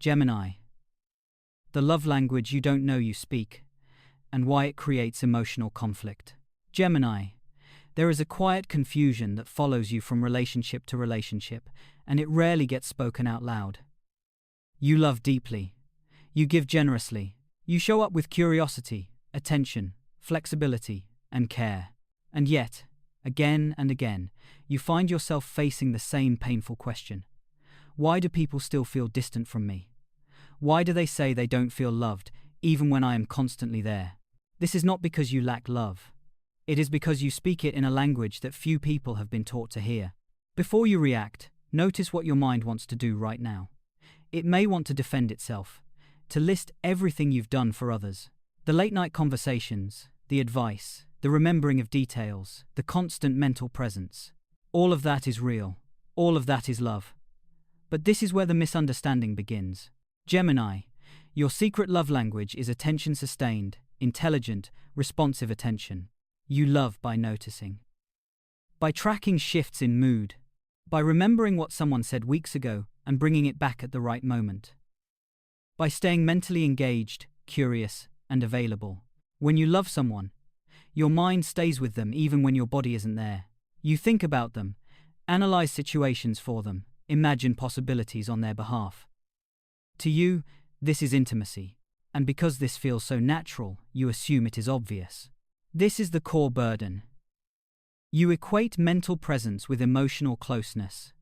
Gemini, the love language you don't know you speak, and why it creates emotional conflict. Gemini, there is a quiet confusion that follows you from relationship to relationship, and it rarely gets spoken out loud. You love deeply. You give generously. You show up with curiosity, attention, flexibility, and care. And yet, again and again, you find yourself facing the same painful question. Why do people still feel distant from me? Why do they say they don't feel loved, even when I am constantly there? This is not because you lack love. It is because you speak it in a language that few people have been taught to hear. Before you react, notice what your mind wants to do right now. It may want to defend itself, to list everything you've done for others. The late-night conversations, the advice, the remembering of details, the constant mental presence. All of that is real. All of that is love. But this is where the misunderstanding begins. Gemini, your secret love language is attention-sustained, intelligent, responsive attention. You love by noticing. By tracking shifts in mood. By remembering what someone said weeks ago and bringing it back at the right moment. By staying mentally engaged, curious, and available. When you love someone, your mind stays with them even when your body isn't there. You think about them, analyze situations for them, imagine possibilities on their behalf. To you, this is intimacy, and because this feels so natural, you assume it is obvious. This is the core burden. You equate mental presence with emotional closeness,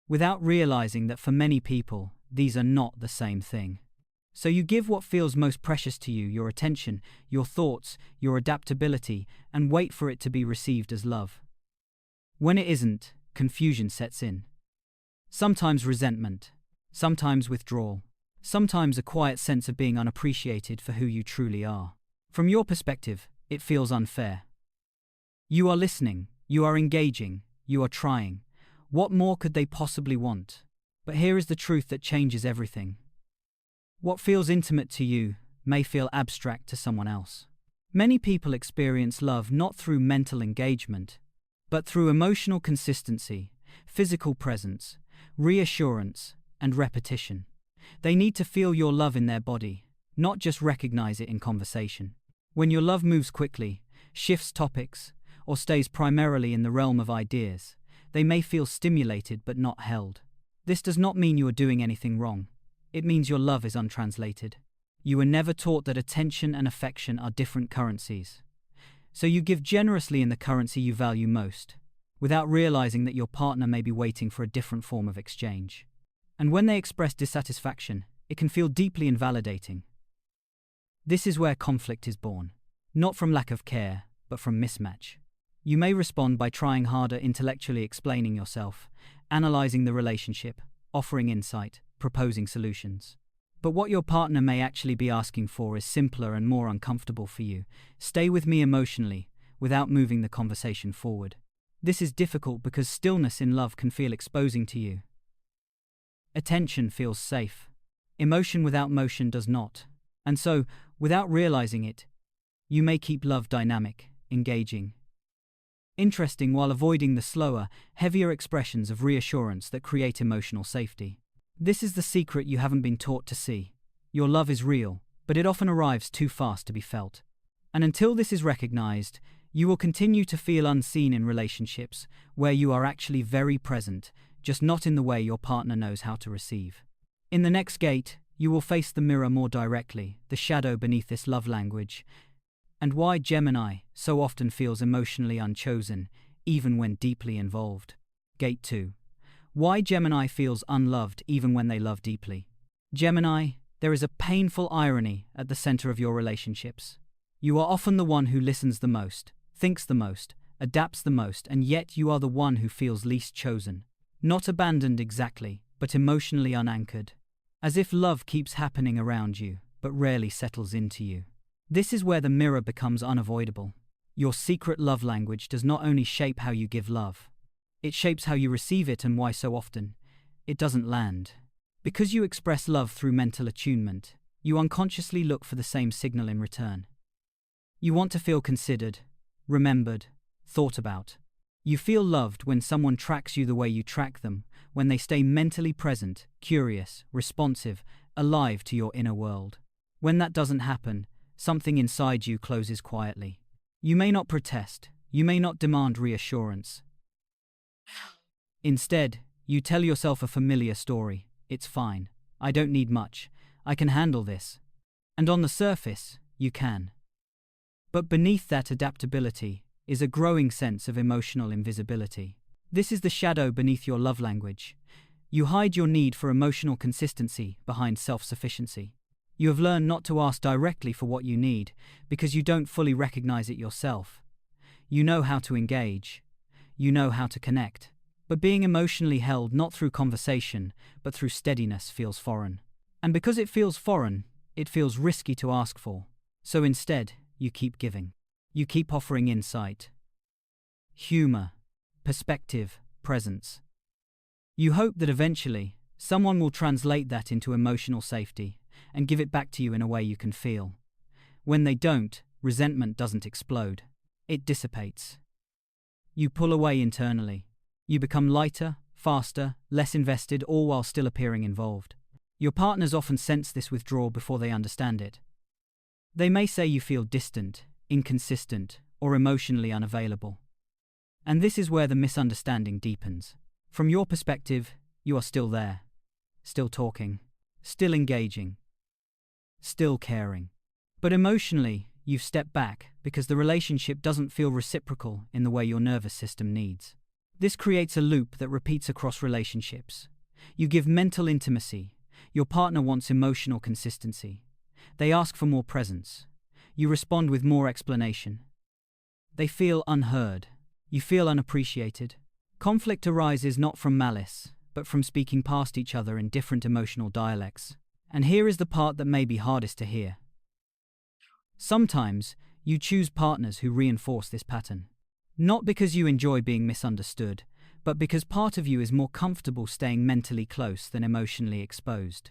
without realizing that for many people, these are not the same thing. So you give what feels most precious to you, your attention, your thoughts, your adaptability, and wait for it to be received as love. When it isn't, confusion sets in. Sometimes resentment, sometimes withdrawal, sometimes a quiet sense of being unappreciated for who you truly are. From your perspective, it feels unfair. You are listening, you are engaging, you are trying. What more could they possibly want? But here is the truth that changes everything. What feels intimate to you may feel abstract to someone else. Many people experience love not through mental engagement, but through emotional consistency, physical presence, reassurance, and repetition. They need to feel your love in their body, not just recognize it in conversation. When your love moves quickly, shifts topics, or stays primarily in the realm of ideas, they may feel stimulated but not held. This does not mean you are doing anything wrong. It means your love is untranslated. You were never taught that attention and affection are different currencies. So you give generously in the currency you value most, without realizing that your partner may be waiting for a different form of exchange. And when they express dissatisfaction, it can feel deeply invalidating. This is where conflict is born, not from lack of care, but from mismatch. You may respond by trying harder, intellectually explaining yourself, analyzing the relationship, offering insight, proposing solutions. But what your partner may actually be asking for is simpler and more uncomfortable for you. Stay with me emotionally, without moving the conversation forward. This is difficult because stillness in love can feel exposing to you. Attention feels safe. Emotion without motion does not. And so, without realizing it, you may keep love dynamic, engaging, interesting while avoiding the slower, heavier expressions of reassurance that create emotional safety. This is the secret you haven't been taught to see. Your love is real, but it often arrives too fast to be felt. And until this is recognized, you will continue to feel unseen in relationships where you are actually very present, just not in the way your partner knows how to receive. In the next gate, you will face the mirror more directly, the shadow beneath this love language, and why Gemini so often feels emotionally unchosen, even when deeply involved. Gate 2. Why Gemini feels unloved even when they love deeply. Gemini, there is a painful irony at the center of your relationships. You are often the one who listens the most, thinks the most, adapts the most, and yet you are the one who feels least chosen. Not abandoned exactly, but emotionally unanchored. As if love keeps happening around you, but rarely settles into you. This is where the mirror becomes unavoidable. Your secret love language does not only shape how you give love, it shapes how you receive it, and why so often it doesn't land. Because you express love through mental attunement, you unconsciously look for the same signal in return. You want to feel considered, remembered, thought about. You feel loved when someone tracks you the way you track them, when they stay mentally present, curious, responsive, alive to your inner world. When that doesn't happen, something inside you closes quietly. You may not protest, you may not demand reassurance. Instead, you tell yourself a familiar story. It's fine. I don't need much. I can handle this. And on the surface, you can. But beneath that adaptability is a growing sense of emotional invisibility. This is the shadow beneath your love language. You hide your need for emotional consistency behind self-sufficiency. You have learned not to ask directly for what you need because you don't fully recognize it yourself. You know how to engage. You know how to connect. But being emotionally held not through conversation, but through steadiness feels foreign. And because it feels foreign, it feels risky to ask for. So instead, you keep giving. You keep offering insight, humor, perspective, presence. You hope that eventually, someone will translate that into emotional safety and give it back to you in a way you can feel. When they don't, resentment doesn't explode. It dissipates. You pull away internally. You become lighter, faster, less invested, all while still appearing involved. Your partners often sense this withdrawal before they understand it. They may say you feel distant, inconsistent, or emotionally unavailable. And this is where the misunderstanding deepens. From your perspective, you are still there, still talking, still engaging, still caring. But emotionally, you've stepped back because the relationship doesn't feel reciprocal in the way your nervous system needs. This creates a loop that repeats across relationships. You give mental intimacy. Your partner wants emotional consistency. They ask for more presence. You respond with more explanation. They feel unheard. You feel unappreciated. Conflict arises not from malice, but from speaking past each other in different emotional dialects. And here is the part that may be hardest to hear. Sometimes, you choose partners who reinforce this pattern. Not because you enjoy being misunderstood, but because part of you is more comfortable staying mentally close than emotionally exposed.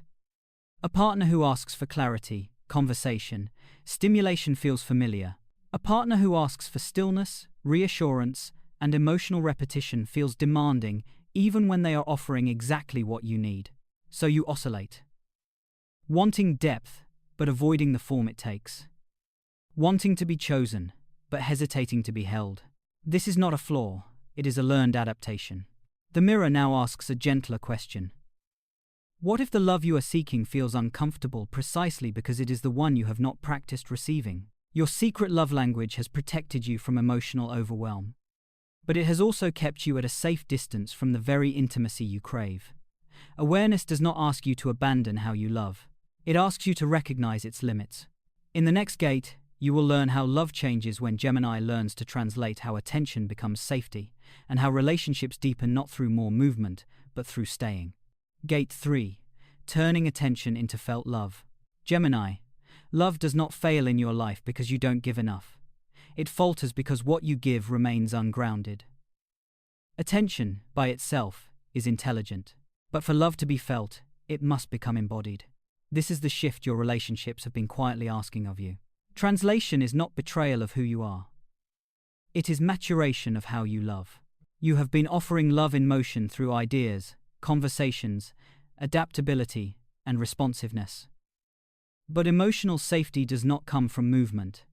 A partner who asks for clarity, conversation, stimulation feels familiar. A partner who asks for stillness, reassurance, and emotional repetition feels demanding even when they are offering exactly what you need. So you oscillate. Wanting depth, but avoiding the form it takes. Wanting to be chosen, but hesitating to be held. This is not a flaw, it is a learned adaptation. The mirror now asks a gentler question. What if the love you are seeking feels uncomfortable precisely because it is the one you have not practiced receiving? Your secret love language has protected you from emotional overwhelm. But it has also kept you at a safe distance from the very intimacy you crave. Awareness does not ask you to abandon how you love. It asks you to recognize its limits. In the next gate, you will learn how love changes when Gemini learns to translate how attention becomes safety, and how relationships deepen not through more movement, but through staying. Gate 3. Turning attention into felt love. Gemini, love does not fail in your life because you don't give enough. It falters because what you give remains ungrounded. Attention, by itself, is intelligent. But for love to be felt, it must become embodied. This is the shift your relationships have been quietly asking of you. Translation is not betrayal of who you are. It is maturation of how you love. You have been offering love in motion through ideas, conversations, adaptability, and responsiveness. But emotional safety does not come from movement.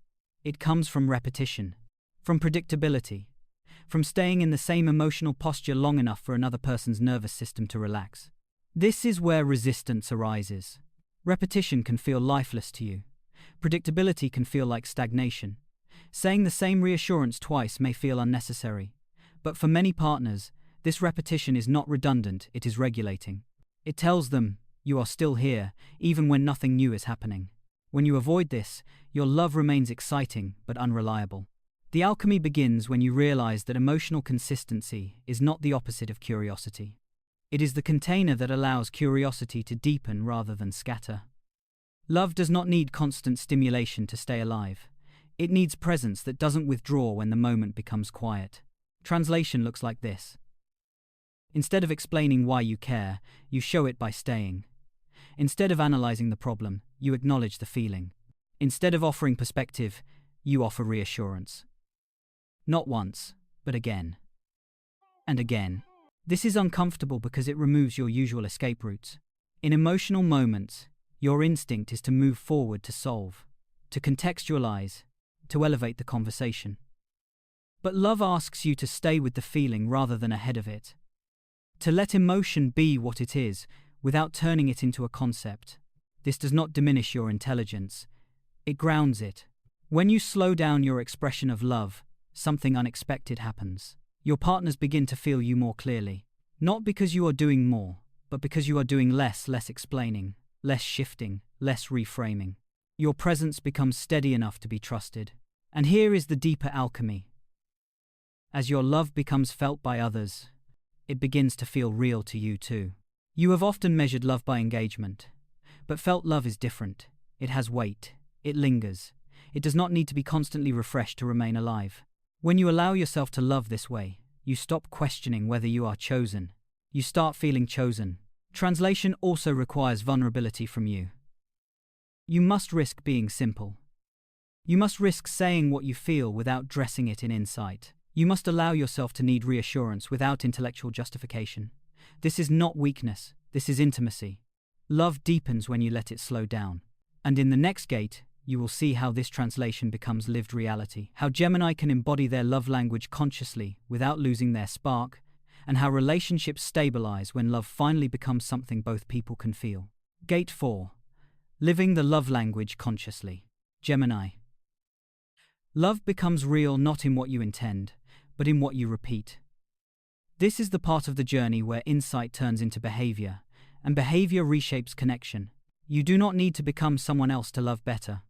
It comes from repetition, from predictability, from staying in the same emotional posture long enough for another person's nervous system to relax. This is where resistance arises. Repetition can feel lifeless to you. Predictability can feel like stagnation. Saying the same reassurance twice may feel unnecessary. But for many partners, this repetition is not redundant, it is regulating. It tells them, you are still here, even when nothing new is happening. When you avoid this, your love remains exciting but unreliable. The alchemy begins when you realize that emotional consistency is not the opposite of curiosity. It is the container that allows curiosity to deepen rather than scatter. Love does not need constant stimulation to stay alive. It needs presence that doesn't withdraw when the moment becomes quiet. Translation looks like this. Instead of explaining why you care, you show it by staying. Instead of analyzing the problem, you acknowledge the feeling. Instead of offering perspective, you offer reassurance. Not once, but again. And again. This is uncomfortable because it removes your usual escape routes. In emotional moments, Your instinct is to move forward, to solve, to contextualize, to elevate the conversation. But love asks you to stay with the feeling rather than ahead of it. To let emotion be what it is, without turning it into a concept. This does not diminish your intelligence. It grounds it. When you slow down your expression of love, something unexpected happens. Your partners begin to feel you more clearly. Not because you are doing more, but because you are doing less explaining, less shifting, less reframing. Your presence becomes steady enough to be trusted. And here is the deeper alchemy. As your love becomes felt by others, it begins to feel real to you too. You have often measured love by engagement, but felt love is different. It has weight. It lingers. It does not need to be constantly refreshed to remain alive. When you allow yourself to love this way, you stop questioning whether you are chosen. You start feeling chosen. Translation also requires vulnerability from you. You must risk being simple. You must risk saying what you feel without dressing it in insight. You must allow yourself to need reassurance without intellectual justification. This is not weakness. This is intimacy. Love deepens when you let it slow down. And in the next gate, you will see how this translation becomes lived reality, how Gemini can embody their love language consciously without losing their spark, and how relationships stabilize when love finally becomes something both people can feel. Gate 4. Living the love language consciously. Gemini. Love becomes real not in what you intend, but in what you repeat. This is the part of the journey where insight turns into behavior, and behavior reshapes connection. You do not need to become someone else to love better.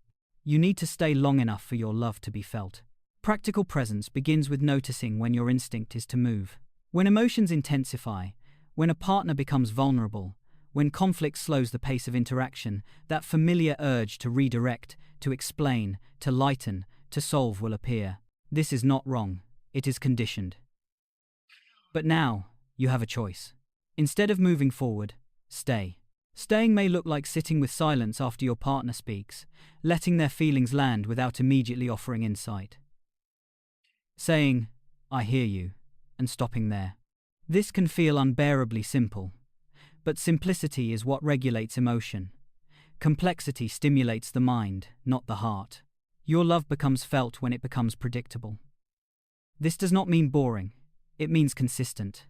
You need to stay long enough for your love to be felt. Practical presence begins with noticing when your instinct is to move. When emotions intensify, when a partner becomes vulnerable, when conflict slows the pace of interaction, that familiar urge to redirect, to explain, to lighten, to solve will appear. This is not wrong. It is conditioned. But now, you have a choice. Instead of moving forward, stay. Staying may look like sitting with silence after your partner speaks, letting their feelings land without immediately offering insight. Saying, "I hear you," and stopping there. This can feel unbearably simple, but simplicity is what regulates emotion. Complexity stimulates the mind, not the heart. Your love becomes felt when it becomes predictable. This does not mean boring, it means consistent.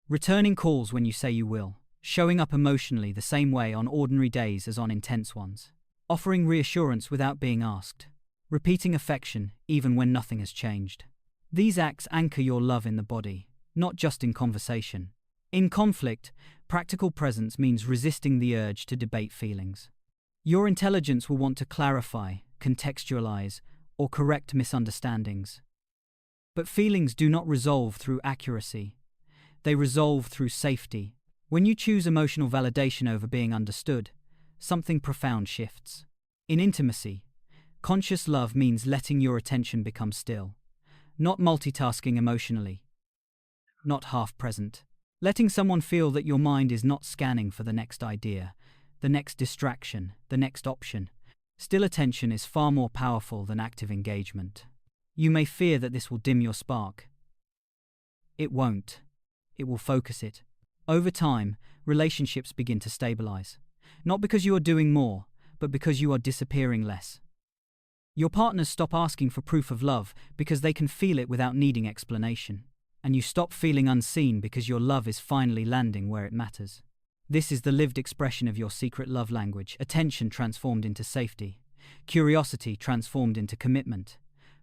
Returning calls when you say you will. Showing up emotionally the same way on ordinary days as on intense ones. Offering reassurance without being asked. Repeating affection even when nothing has changed. These acts anchor your love in the body, not just in conversation. In conflict, practical presence means resisting the urge to debate feelings. Your intelligence will want to clarify, contextualize, or correct misunderstandings. But feelings do not resolve through accuracy. They resolve through safety. When you choose emotional validation over being understood, something profound shifts. In intimacy, conscious love means letting your attention become still, not multitasking emotionally, not half-present. Letting someone feel that your mind is not scanning for the next idea, the next distraction, the next option. Still attention is far more powerful than active engagement. You may fear that this will dim your spark. It won't. It will focus it. Over time, relationships begin to stabilize. Not because you are doing more, but because you are disappearing less. Your partners stop asking for proof of love because they can feel it without needing explanation. And you stop feeling unseen because your love is finally landing where it matters. This is the lived expression of your secret love language. Attention transformed into safety. Curiosity transformed into commitment.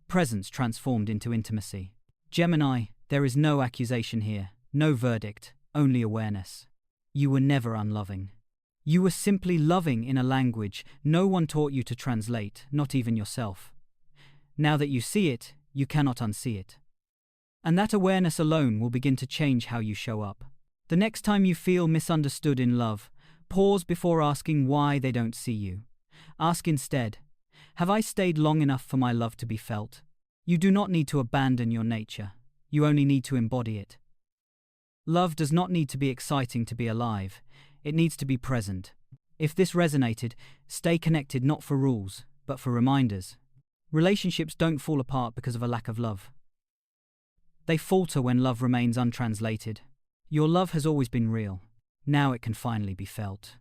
Presence transformed into intimacy. Gemini, there is no accusation here, no verdict. Only awareness. You were never unloving. You were simply loving in a language no one taught you to translate, not even yourself. Now that you see it, you cannot unsee it. And that awareness alone will begin to change how you show up. The next time you feel misunderstood in love, pause before asking why they don't see you. Ask instead, have I stayed long enough for my love to be felt? You do not need to abandon your nature. You only need to embody it. Love does not need to be exciting to be alive. It needs to be present. If this resonated, stay connected not for rules, but for reminders. Relationships don't fall apart because of a lack of love. They falter when love remains untranslated. Your love has always been real. Now it can finally be felt.